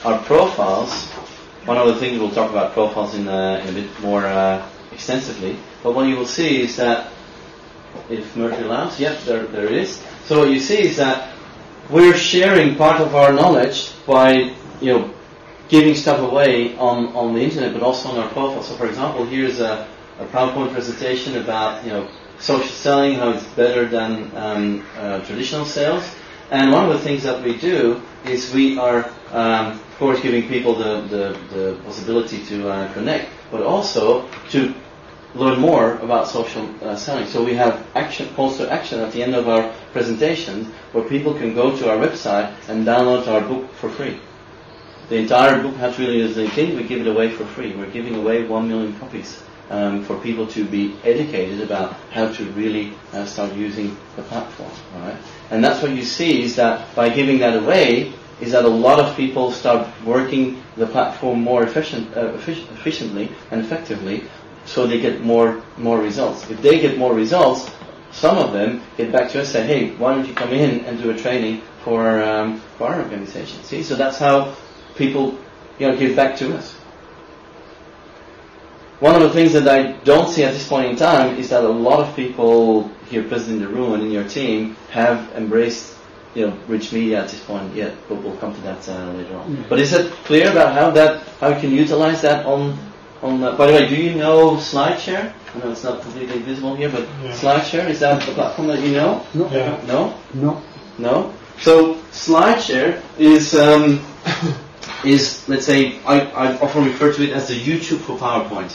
our profiles, one of the things we'll talk about profiles in a bit more extensively, but what you will see is that, if Mercury allows, yep, there it is. So what you see is that we're sharing part of our knowledge by, giving stuff away on the internet, but also on our profile. So for example, here's a PowerPoint presentation about, social selling, how it's better than traditional sales. And one of the things that we do is we are, of course, giving people the possibility to connect, but also to learn more about social selling. So we have calls to action at the end of our presentation where people can go to our website and download our book for free. The entire book, How to Really Use LinkedIn, we give it away for free. We're giving away 1 million copies for people to be educated about how to really start using the platform. All right? And that's what you see is that by giving that away, is that a lot of people start working the platform more efficiently and effectively, so they get more results. If they get more results, some of them get back to us and say, hey, why don't you come in and do a training for our organization? See, so that's how people give back to us. One of the things that I don't see at this point in time is that a lot of people here present in the room and in your team have embraced rich media at this point yet, but we'll come to that later on. Yeah. But is it clear about how you can utilize that on by the way, do you know SlideShare? I know it's not completely visible here, but yeah. SlideShare, is that the platform that you know? No. Yeah. No? No. No? So SlideShare is let's say, I often refer to it as the YouTube for PowerPoint.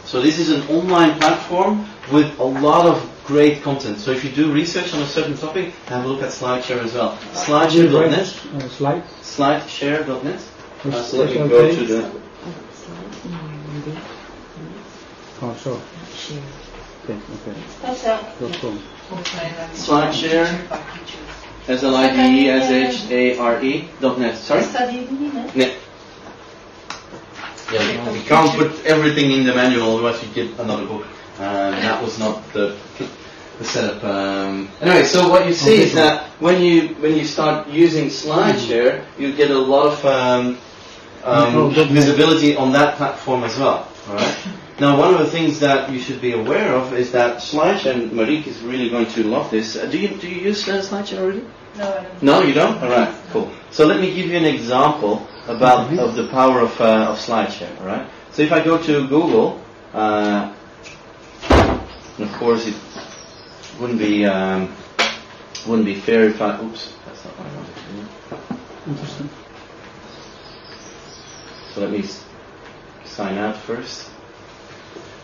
So this is an online platform with a lot of great content. So if you do research on a certain topic, have a look at SlideShare as well. SlideShare.net. SlideShare.net. So let me go to the... Oh, sure. Okay. SlideShare. SlideShare.net. Sorry? Yeah. Yeah, we can't put everything in the manual, otherwise we get another book. That was not the setup. Anyway, so what you see is that when you start using SlideShare, you get a lot of visibility on that platform as well. All right. Now, one of the things that you should be aware of is that SlideShare, and Marieke is really going to love this. Do you use SlideShare already? No, I don't. No, you don't? All right, cool. So let me give you an example of the power of SlideShare. All right. So if I go to Google, and of course it wouldn't be fair if I. Oops, that's not what I wanted to do. Interesting. So let me sign out first.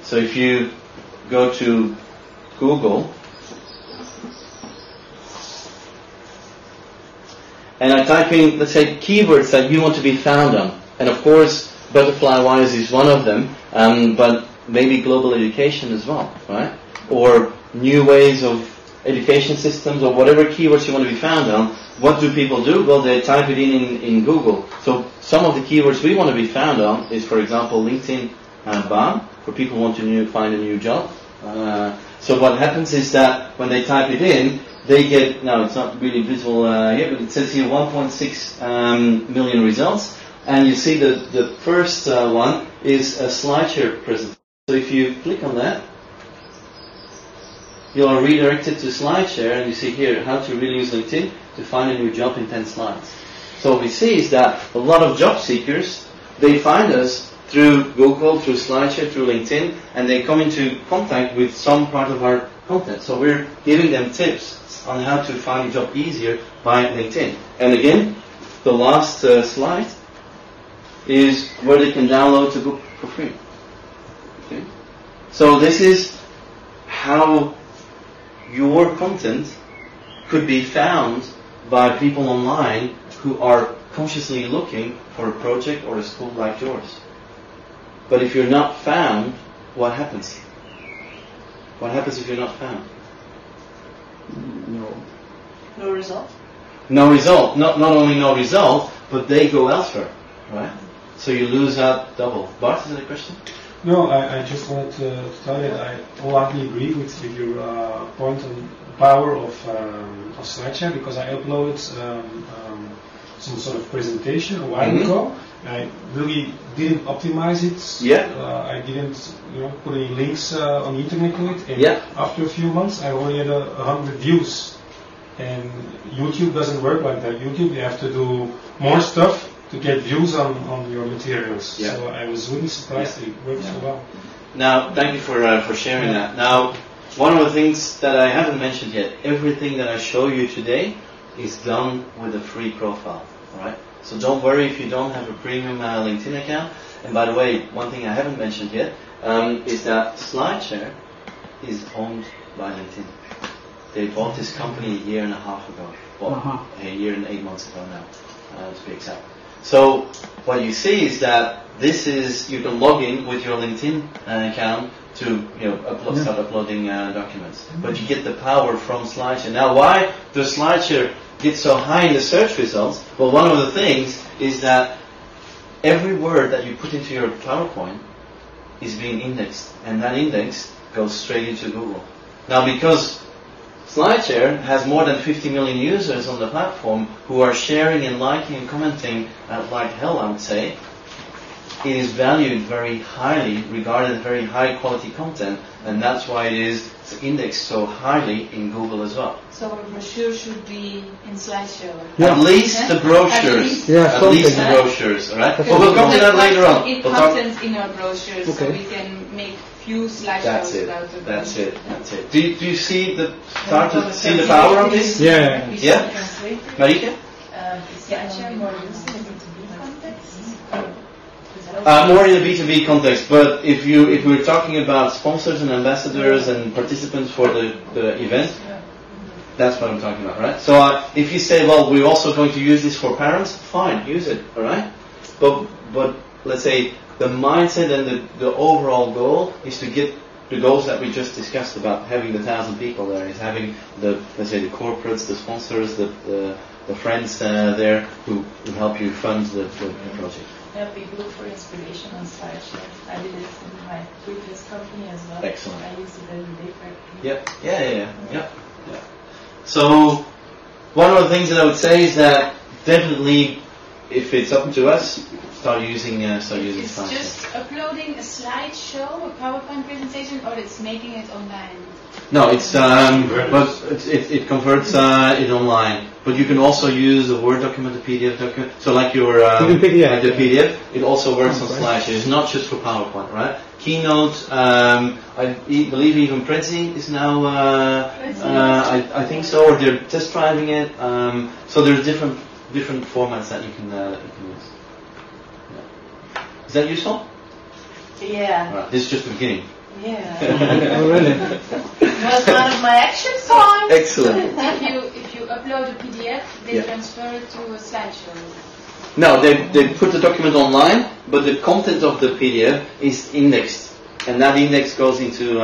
So if you go to Google and I type in, let's say, keywords that you want to be found on, and of course butterfly wise is one of them, but maybe global education as well, right? Or new ways of education systems, or whatever keywords you want to be found on. What do people do? Well, they type it in Google. So some of the keywords we want to be found on is, for example, LinkedIn baan, for people who want to find a new job. So what happens is that when they type it in, they get, now it's not really visible here, but it says here 1.6 million results. And you see the first one is a SlideShare presentation. So if you click on that, you are redirected to SlideShare, and you see here how to really use LinkedIn to find a new job in 10 slides. So what we see is that a lot of job seekers, they find us through Google, through SlideShare, through LinkedIn, and they come into contact with some part of our content. So we're giving them tips on how to find a job easier by LinkedIn. And again, the last slide is where they can download the book for free. Okay? So this is how your content could be found by people online who are consciously looking for a project or a school like yours. But if you're not found, what happens? What happens if you're not found? No result? No result. Not only no result, but they go elsewhere, right? So you lose out double. Bart, is that a question? No, I just wanted to tell you that I wholeheartedly agree with your point on the power of SlideShare, because I upload some sort of presentation a while ago. I really didn't optimize it. Yeah. I didn't, put any links on the internet to it. And after a few months, I only had 100 views. And YouTube doesn't work like that. YouTube, you have to do more stuff to get views on your materials. Yeah. So I was really surprised that it worked so well. Now, thank you for sharing that. Now, one of the things that I haven't mentioned yet, everything that I show you today is done with a free profile. All right. So don't worry if you don't have a premium LinkedIn account. And by the way, one thing I haven't mentioned yet is that SlideShare is owned by LinkedIn. They bought this company a year and a half ago. Well, a year and 8 months ago now, to be exact. So what you see is that this is, you can log in with your LinkedIn account to start uploading documents. But you get the power from SlideShare. Now, why does SlideShare get so high in the search results? Well, one of the things is that every word that you put into your PowerPoint is being indexed, and that index goes straight into Google. Now, because SlideShare has more than 50 million users on the platform who are sharing and liking and commenting like hell, I would say, it is valued very highly, regarded very high quality content, and that's why it is indexed so highly in Google as well. So a brochure should be in SlideShare. Yeah. At least the brochures. At least the brochures, alright? Well, we'll come to that later on. It content in our brochures, so we can make few slideshows about the That's it. Do you see the power of this? Yeah. Yeah? Marike? Is SlideShare more used in a B2B context? More in a B2B context, but if we're talking about sponsors and ambassadors and participants for the event, that's what I'm talking about, right? So if you say, well, we're also going to use this for parents, fine, use it, all right? But let's say the mindset and the overall goal is to get the goals that we just discussed about having the 1,000 people there, is having the corporates, the sponsors, the friends there who help you fund the project. Yeah, we look for inspiration on SlideShare. I did it in my previous company as well. Excellent. I use it every day practically. Yep. Yeah. So one of the things that I would say is that definitely, if it's up to us, start using SlideShare. It's just uploading a slideshow, a PowerPoint presentation, or it's making it online. No, it's but it converts it online. But you can also use a Word document, a PDF document. So like your like the PDF, it also works on SlideShare. It's not just for PowerPoint, right? Keynote, I believe even Prezi is now. I think so, or they're test driving it. So there's different formats that you can use. Yeah. Is that useful? Yeah. All right, this is just the beginning. Yeah. Oh, really? Was one of my action points. Excellent. If you upload a PDF, they transfer it to a slideshow. No, they put the document online, but the content of the PDF is indexed, and that index goes into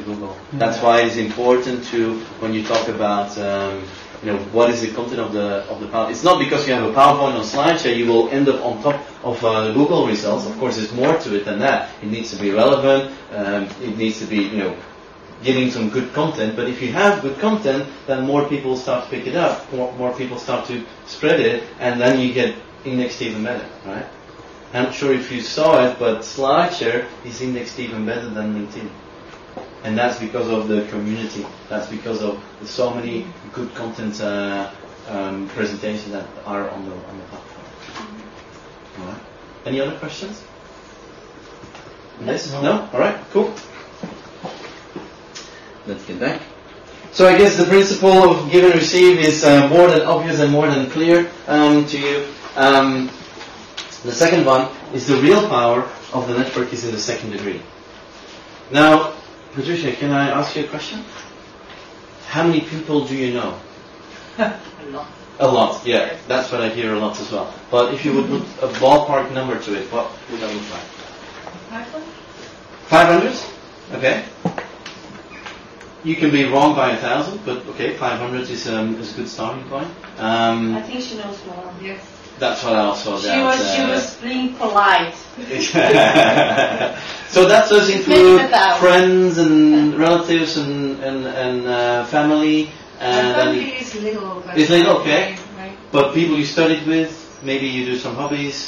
Google. That's why it's important to, when you talk about what is the content of the PowerPoint. It's not because you have a PowerPoint on SlideShare you will end up on top of the Google results. Of course, there's more to it than that. It needs to be relevant. It needs to be giving some good content. But if you have good content, then more people start to pick it up. More people start to spread it, and then you get indexed even better, right? I'm not sure if you saw it, but SlideShare is indexed even better than LinkedIn. And that's because of the community. That's because of so many good content presentations that are on the platform. All right. Any other questions? Yes? No? All right. Cool. Let's get back. So I guess the principle of give and receive is more than obvious and more than clear to you. The second one is the real power of the network is in the second degree. Now, Patricia, can I ask you a question? How many people do you know? A lot. A lot, yeah. That's what I hear a lot as well. But if you would put a ballpark number to it, what would that look like? 500? Okay. You can be wrong by 1,000, but okay, 500 is a good starting point. I think she knows more. Yes. That's what I also She was being polite. So that does include friends and relatives and family. And family is little. Is little, okay. But people you studied with, maybe you do some hobbies.